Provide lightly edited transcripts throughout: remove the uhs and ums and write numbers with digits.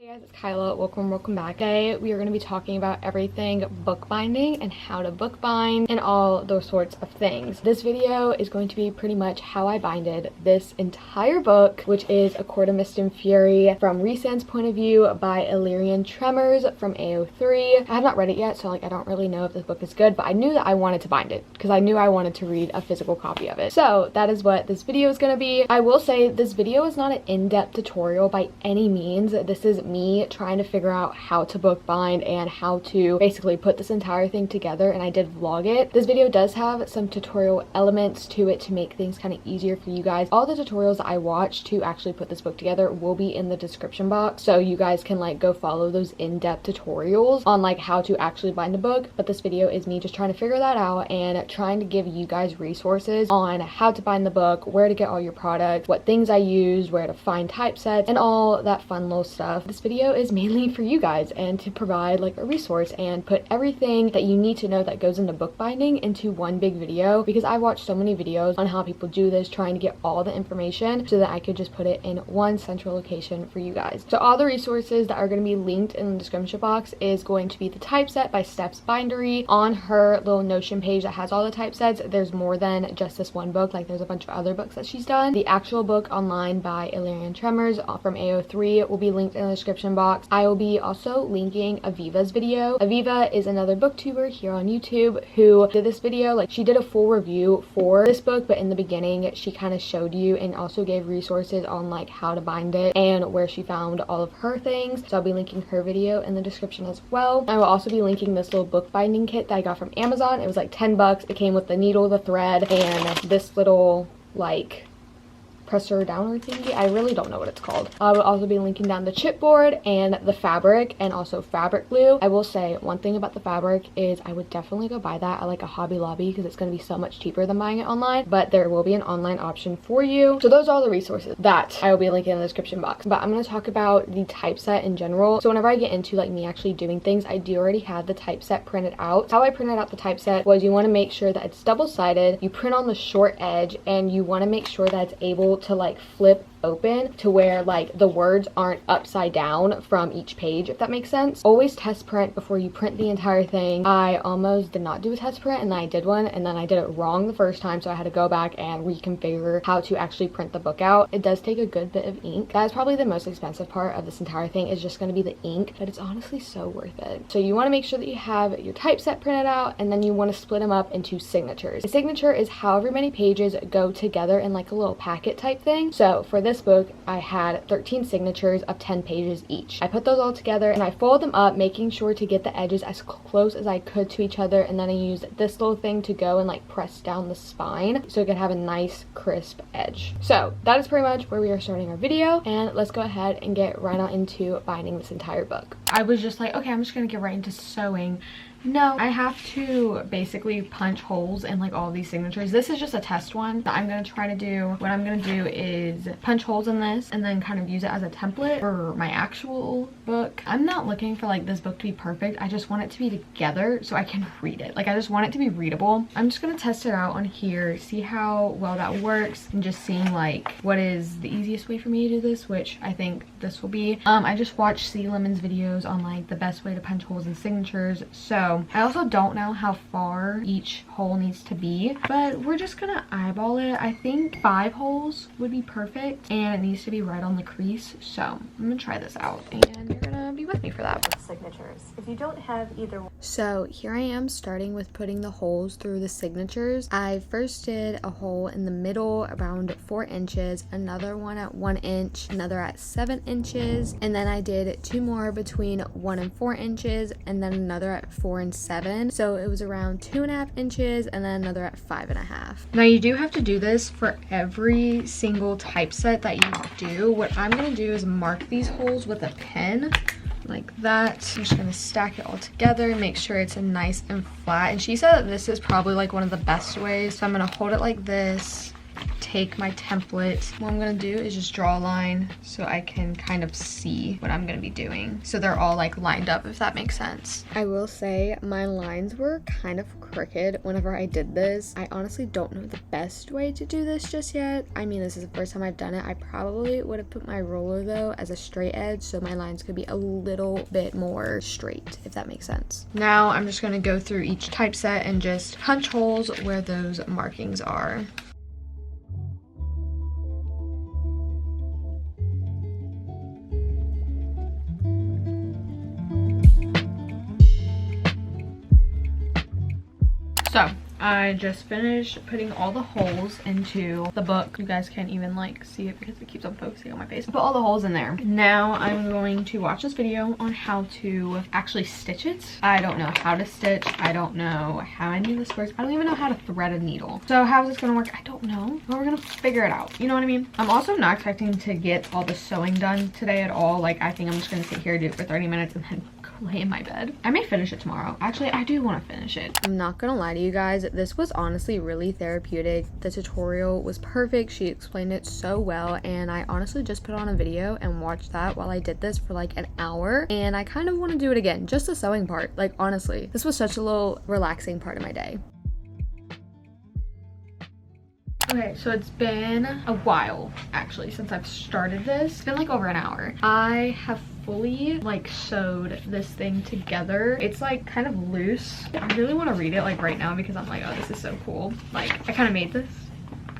Hey guys, it's Kyla. Welcome back. Today we are going to be talking about everything bookbinding and how to bookbind and all those sorts of things. This video is going to be pretty much how I binded this entire book, which is A Court of Mist and Fury from Rhysand's point of view by Illyrian Tremors from AO3. I have not read it yet, so I don't really know if this book is good, but I knew that I wanted to bind it because I knew I wanted to read a physical copy of it. So that is what this video is going to be. I will say this video is not an in-depth tutorial by any means. This is me trying to figure out how to bookbind and how to basically put this entire thing together, and I did vlog it. This video does have some tutorial elements to it to make things kind of easier for you guys. All the tutorials I watched to actually put this book together will be in the description box, so you guys can like go follow those in-depth tutorials on like how to actually bind a book. But this video is me just trying to figure that out and trying to give you guys resources on how to bind the book, where to get all your product, what things I used, where to find typesets, and all that fun little stuff. This video is mainly for you guys and to provide like a resource and put everything that you need to know that goes into bookbinding into one big video, because I watched so many videos on how people do this, trying to get all the information so that I could just put it in one central location for you guys. So all the resources that are going to be linked in the description box is going to be the typeset by Steph's Bindery on her little Notion page that has all the typesets. There's more than just this one book, like there's a bunch of other books that she's done. The actual book online by Illyrian Tremors from AO3 will be linked in the description box. I will be also linking Aviva's video. Aviva is another booktuber here on YouTube who did this video. Like, she did a full review for this book, but in the beginning she kind of showed you and also gave resources on like how to bind it and where she found all of her things. So I'll be linking her video in the description as well. I will also be linking this little bookbinding kit that I got from Amazon. It was like 10 bucks. It came with the needle, the thread, and this little like presser downer thingy. I really don't know what it's called. I will also be linking down the chipboard and the fabric and also fabric glue. I will say one thing about the fabric is I would definitely go buy that at like a Hobby Lobby because it's going to be so much cheaper than buying it online, but there will be an online option for you. So those are all the resources that I will be linking in the description box. But I'm going to talk about the typeset in general. So whenever I get into like me actually doing things, I do already have the typeset printed out. How I printed out the typeset was you want to make sure that it's double-sided, you print on the short edge, and you want to make sure that it's able to like flip open to where like the words aren't upside down from each page, if that makes sense. Always test print before you print the entire thing. I almost did not do a test print, and then I did one, and then I did it wrong the first time, so I had to go back and reconfigure how to actually print the book out. It does take a good bit of ink. That is probably the most expensive part of this entire thing, is just going to be the ink, but it's honestly so worth it. So you want to make sure that you have your typeset printed out, and then you want to split them up into signatures. A signature is however many pages go together in like a little packet type thing. So for this book, I had 13 signatures of 10 pages each. I put those all together and I fold them up, making sure to get the edges as close as I could to each other, and then I used this little thing to go and like press down the spine so it could have a nice crisp edge. So that is pretty much where we are starting our video, and let's go ahead and get right on into binding this entire book. I was just like, okay, I'm just gonna get right into sewing. No, I have to basically punch holes in like all of these signatures. This is just a test one that I'm gonna try to do. What I'm gonna do is punch holes in this and then kind of use it as a template for my actual book. I'm not looking for like this book to be perfect. I just want it to be together so I can read it. Like, I just want it to be readable. I'm just gonna test it out on here, see how well that works, and just seeing like what is the easiest way for me to do this, which I think this will be. I just watched C Lemon's videos on like the best way to punch holes in signatures, so I also don't know how far each hole needs to be, but we're just gonna eyeball it. I think 5 holes would be perfect, and it needs to be right on the crease. So I'm gonna try this out, and you're gonna be with me for that. Signatures. If you don't have either one. So here I am starting with putting the holes through the signatures. I first did a hole in the middle around 4 inches, another one at 1 inch, another at 7 inches, and then I did 2 more between 1 and 4 inches, and then another at 4 and 7. So it was around 2.5 inches, and then another at 5.5. Now you do have to do this for every single typeset that you do. What I'm gonna do is mark these holes with a pen like that. I'm just gonna stack it all together, make sure it's nice and flat. And she said that this is probably like one of the best ways. So I'm gonna hold it like this, take my template. What I'm gonna do is just draw a line so I can kind of see what I'm gonna be doing. So they're all like lined up, if that makes sense. I will say my lines were kind of crooked whenever I did this. I honestly don't know the best way to do this just yet. I mean, this is the first time I've done it. I probably would have put my ruler though as a straight edge so my lines could be a little bit more straight, if that makes sense. Now I'm just gonna go through each typeset and just punch holes where those markings are. So I just finished putting all the holes into the book. You guys can't even like see it because it keeps on focusing on my face. Put all the holes in there. Now I'm going to watch this video on how to actually stitch it. I don't know how to stitch. I don't know how any of this works. I don't even know how to thread a needle. So how is this gonna work? I don't know, but we're gonna figure it out. You know what I mean? I'm also not expecting to get all the sewing done today at all. Like, I think I'm just gonna sit here, do it for 30 minutes and then lay in my bed. I may finish it tomorrow. Actually, I do want to finish it. I'm not gonna lie to you guys, this was honestly really therapeutic. The tutorial was perfect. She explained it so well, and I honestly just put on a video and watched that while I did this for like an hour, and I kind of want to do it again, just the sewing part. Like, honestly, this was such a little relaxing part of my day. Okay, so it's been a while actually since I've started this. It's been like over an hour. I have fully like sewed this thing together. It's like kind of loose. I really want to read it like right now because I'm like, oh, this is so cool. Like, I kind of made this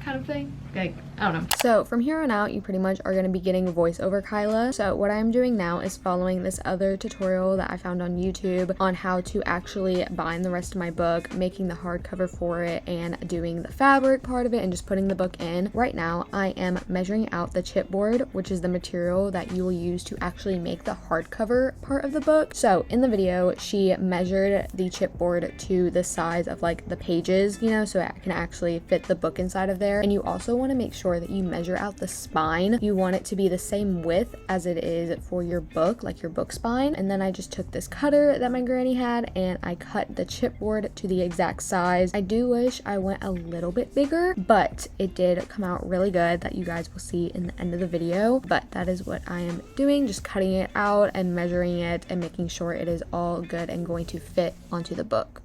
kind of thing. Like, I don't know. So from here on out, you pretty much are going to be getting voiceover Kyla. So what I'm doing now is following this other tutorial that I found on YouTube on how to actually bind the rest of my book, making the hardcover for it and doing the fabric part of it and just putting the book in. Right now, I am measuring out the chipboard, which is the material that you will use to actually make the hardcover part of the book. So in the video, she measured the chipboard to the size of like the pages, you know, so I can actually fit the book inside of there. And you also want to make sure that you measure out the spine. You want it to be the same width as it is for your book, like your book spine. And then I just took this cutter that my granny had and I cut the chipboard to the exact size. I do wish I went a little bit bigger, but it did come out really good, that you guys will see in the end of the video. But that is what I am doing, just cutting it out and measuring it and making sure it is all good and going to fit onto the book.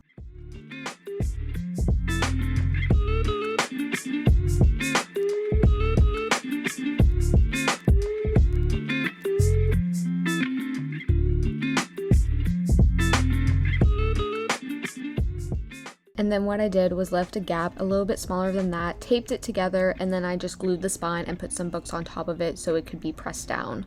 And then what I did was left a gap a little bit smaller than that, taped it together, and then I just glued the spine and put some books on top of it so it could be pressed down.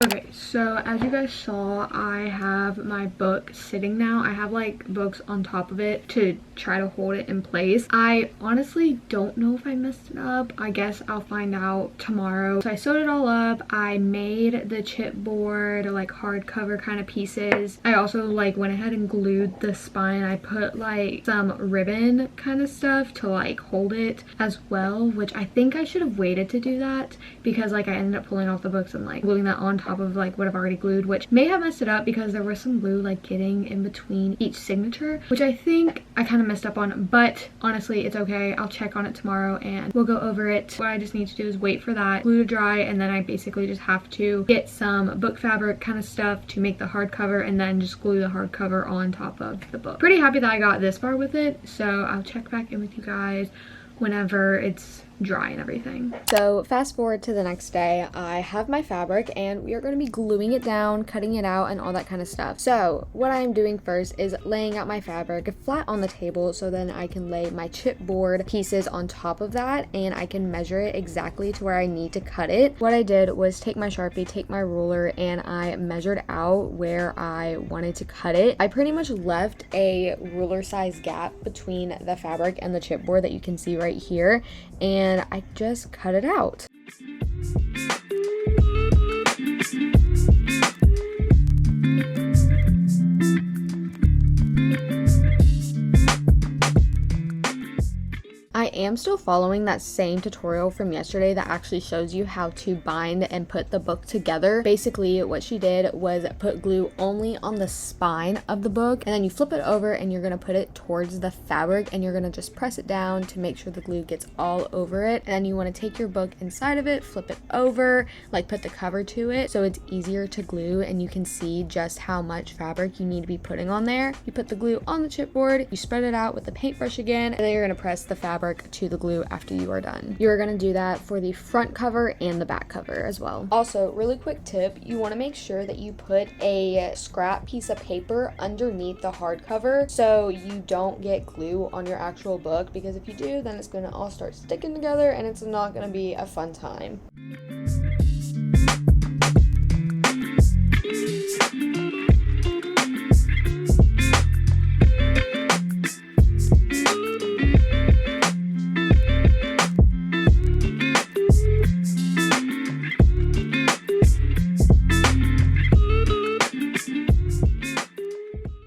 Okay, so as you guys saw, I have my book sitting now. I have like books on top of it to try to hold it in place. I honestly don't know if I messed it up. I guess I'll find out tomorrow. So I sewed it all up. I made the chipboard like hardcover kind of pieces. I also like went ahead and glued the spine. I put like some ribbon kind of stuff to like hold it as well, which I think I should have waited to do that because like I ended up pulling off the books and like gluing that on top of like what I've already glued, which may have messed it up because there was some glue like getting in between each signature, which I think I kind of messed up on, but honestly it's okay. I'll check on it tomorrow and we'll go over it. What I just need to do is wait for that glue to dry, and then I basically just have to get some book fabric kind of stuff to make the hardcover and then just glue the hardcover on top of the book. Pretty happy that I got this far with it, so I'll check back in with you guys whenever it's dry and everything. So fast forward to the next day, I have my fabric and we are going to be gluing it down, cutting it out and all that kind of stuff. So what I'm doing first is laying out my fabric flat on the table so then I can lay my chipboard pieces on top of that and I can measure it exactly to where I need to cut it. What I did was take my Sharpie, take my ruler, and I measured out where I wanted to cut it. I pretty much left a ruler size gap between the fabric and the chipboard that you can see right here, and I just cut it out. I am still following that same tutorial from yesterday that actually shows you how to bind and put the book together. Basically, what she did was put glue only on the spine of the book, and then you flip it over and you're gonna put it towards the fabric, and you're gonna just press it down to make sure the glue gets all over it. And then you want to take your book inside of it, flip it over, like put the cover to it so it's easier to glue and you can see just how much fabric you need to be putting on there. You put the glue on the chipboard, you spread it out with the paintbrush again, and then you're gonna press the fabric to the glue after you are done. You're gonna do that for the front cover and the back cover as well. Also, really quick tip, you want to make sure that you put a scrap piece of paper underneath the hardcover so you don't get glue on your actual book, because if you do, then it's gonna all start sticking together and it's not gonna be a fun time.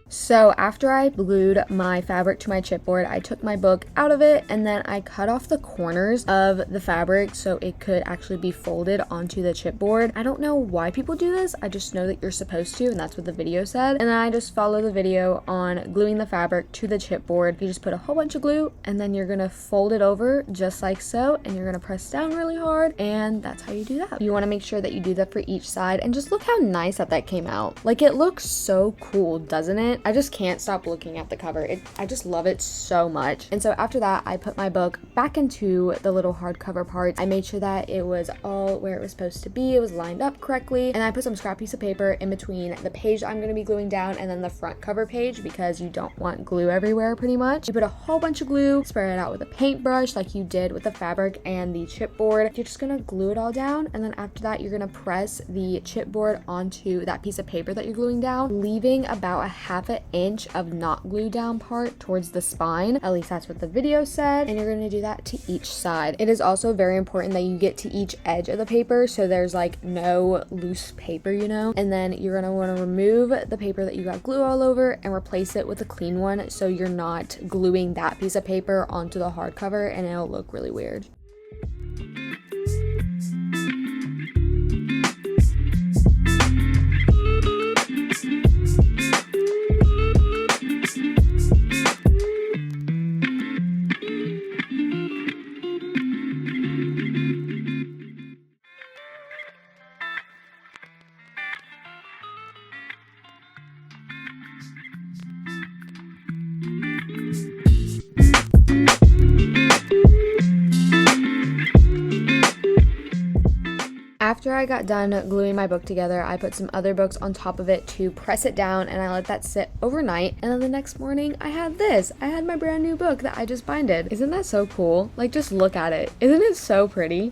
So after I glued my fabric to my chipboard, I took my book out of it and then I cut off the corners of the fabric so it could actually be folded onto the chipboard. I don't know why people do this, I just know that you're supposed to, and that's what the video said. And then I just follow the video on gluing the fabric to the chipboard. You just put a whole bunch of glue and then you're gonna fold it over just like so, and you're gonna press down really hard, and that's how you do that. You wanna make sure that you do that for each side, and just look how nice that came out. Like, it looks so cool, doesn't it? I just can't stop looking at the cover. I just love it so much. And so after that, I put my book back into the little hardcover part. I made sure that it was all where it was supposed to be. It was lined up correctly. And I put some scrap piece of paper in between the page I'm going to be gluing down and then the front cover page, because you don't want glue everywhere pretty much. You put a whole bunch of glue, spread it out with a paintbrush like you did with the fabric and the chipboard. You're just going to glue it all down. And then after that, you're going to press the chipboard onto that piece of paper that you're gluing down, leaving about a half an inch of not glue down part towards the spine. At least that's what the video said. And you're going to do that to each side. It is also very important that you get to each edge of the paper so there's like no loose paper, you know. And then you're going to want to remove the paper that you got glue all over and replace it with a clean one so you're not gluing that piece of paper onto the hardcover and it'll look really weird. After I got done gluing my book together, I put some other books on top of it to press it down, and I let that sit overnight. And then the next morning I had this. I had my brand new book that I just binded. Isn't that so cool? Like, just look at it. Isn't it so pretty?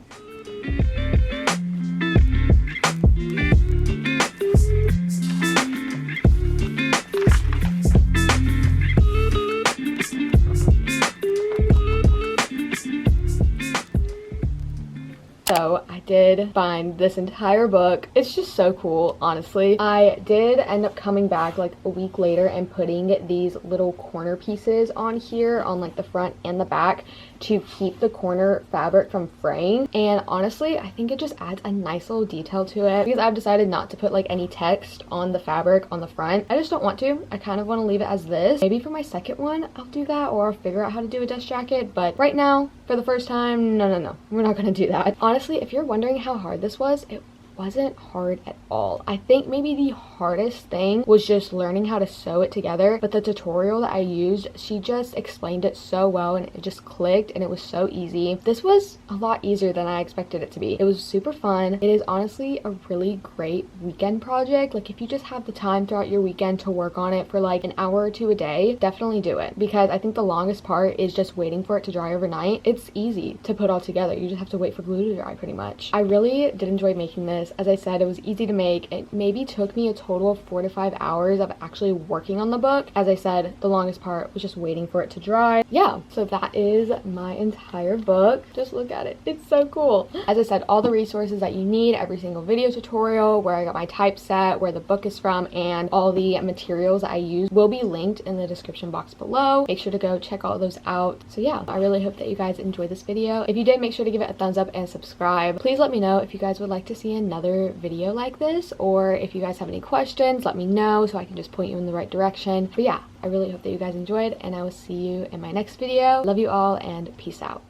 So I did bind this entire book. It's just so cool, honestly. I did end up coming back like a week later and putting these little corner pieces on here on like the front and the back to keep the corner fabric from fraying. And honestly, I think it just adds a nice little detail to it, because I've decided not to put like any text on the fabric on the front. I just don't want to. I kind of want to leave it as this. Maybe for my second one, I'll do that, or I'll figure out how to do a dust jacket. But right now, for the first time, no. We're not going to do that. Honestly, if you're wondering how hard this was, it wasn't hard at all. I think maybe the hardest thing was just learning how to sew it together, but the tutorial that I used, she just explained it so well and it just clicked and it was so easy. This was a lot easier than I expected it to be. It was super fun. It is honestly a really great weekend project. Like, if you just have the time throughout your weekend to work on it for like an hour or two a day, definitely do it, because I think the longest part is just waiting for it to dry overnight. It's easy to put all together. You just have to wait for glue to dry pretty much. I really did enjoy making this. this. As I said, it was easy to make. It maybe took me a total of 4 to 5 hours of actually working on the book. As I said, the longest part was just waiting for it to dry. Yeah, so that is my entire book. Just look at it. It's so cool. As I said, all the resources that you need, every single video tutorial, where I got my typeset, where the book is from, and all the materials I use will be linked in the description box below. Make sure to go check all those out. So yeah, I really hope that you guys enjoyed this video. If you did, make sure to give it a thumbs up and subscribe. Please let me know if you guys would like to see another video like this, or if you guys have any questions, let me know so I can just point you in the right direction. But yeah, I really hope that you guys enjoyed, and I will see you in my next video. Love you all, and peace out.